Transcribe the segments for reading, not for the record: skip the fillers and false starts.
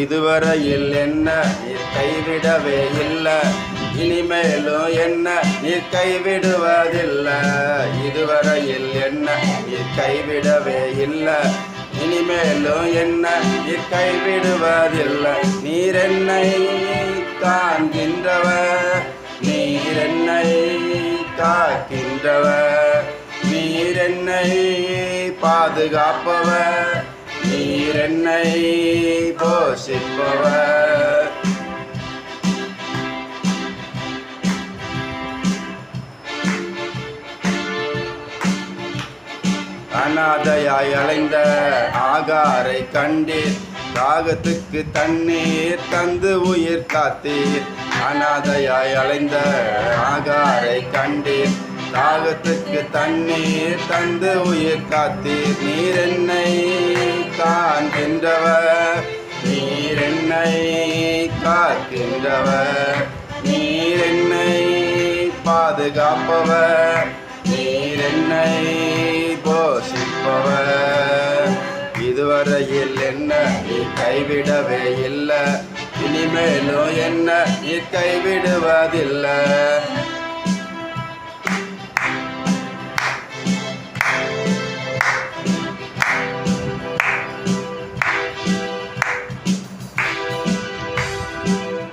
இதுவரையில் என்ன நீர் கைவிடவே இல்லை, இனிமேலும் என்ன நீர் கைவிடுவதில்லை. இதுவரையில் என்ன நீர் கைவிடவே இல்லை, இனிமேலும் என்ன நீர் கைவிடுவதில்லை. நீர் என்னை காண்கின்றவர், நீர் என்னை காக்கின்றவர், நீர் என்னை பாதுகாப்பவர், நீர் என்னை போஷிப்பவர். அநாதையாய் அலைந்த ஆகாரை கண்டீர், தாகத்துக்கு தண்ணீர் தந்து உயிர் காத்தீர். அநாதையாய் அலைந்த ஆகாரை கண்டீர், தாகத்துக்கு தண்ணீர் தந்து உயிர் காத்தீர். நீர் என்னை காண்கின்றவர், நீர் என்னை காக்கின்றவர், நீர் என்னை பாதுகாப்பவர், நீர் என்னை போஷிப்பவர். இதுவரையில் என்ன நீ கைவிடவே இல்லை, இனிமேலும் என்ன நீ கைவிடுவதில்லை.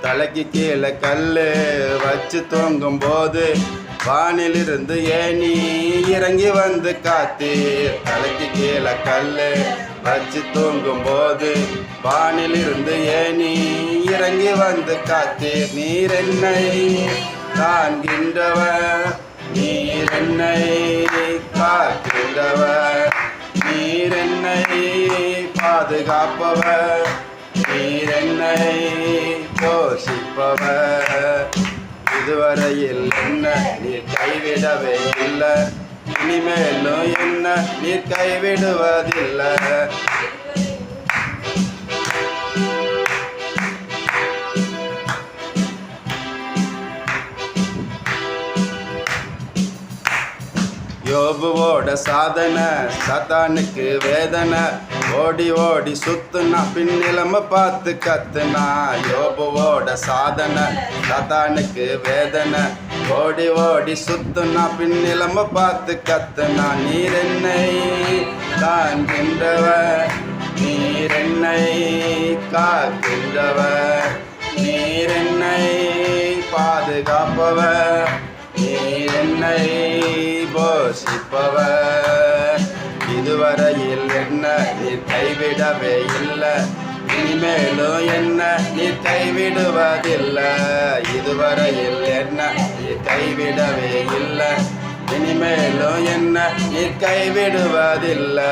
தலைக்கு கீழே கல்லு வச்சு தூங்கும் போது வானிலிருந்து ஏனி இறங்கி வந்து காத்தீர். தலைக்கு கீழே கல்லு வச்சு தூங்கும் போது வானிலிருந்து ஏனி இறங்கி வந்து காத்தீர். நீர் என்னை காண்கின்றவர், நீர் என்னை காக்கின்றவர், நீர் என்னை பாதுகாப்பவர், நீர் என்னை போஷிப்பவர். இதுவரையில் என்ன நீர் கைவிடவே இல்லை, இனிமேலும் என்ன நீர் கைவிடுவதில்லை. யோபுவோட சாதனை சத்தானுக்கு வேதனை, ஓடி ஓடி சுத்துனா பின்னிலம பார்த்து கத்துனா. யோபுவோட சாதனை சத்தானுக்கு வேதனை, ஓடி ஓடி சுத்துனா பின்னிலம பார்த்து கத்துனா. நீர் என்னை காண்கின்றவர், நீர் என்னை காக்கின்றவர், நீர் என்னை பாதுகாப்பவர், நீர் என்னை போஷிப்பவர். இதுவரையில் என்ன நீர் கைவிடவே இல்லை, இனிமேலும் என்ன நீர் கைவிடுவதில்லை. இதுவரையில் என்ன நீர் கைவிடவே இல்லை, இனிமேலும் என்ன நீர் கைவிடுவதில்லை.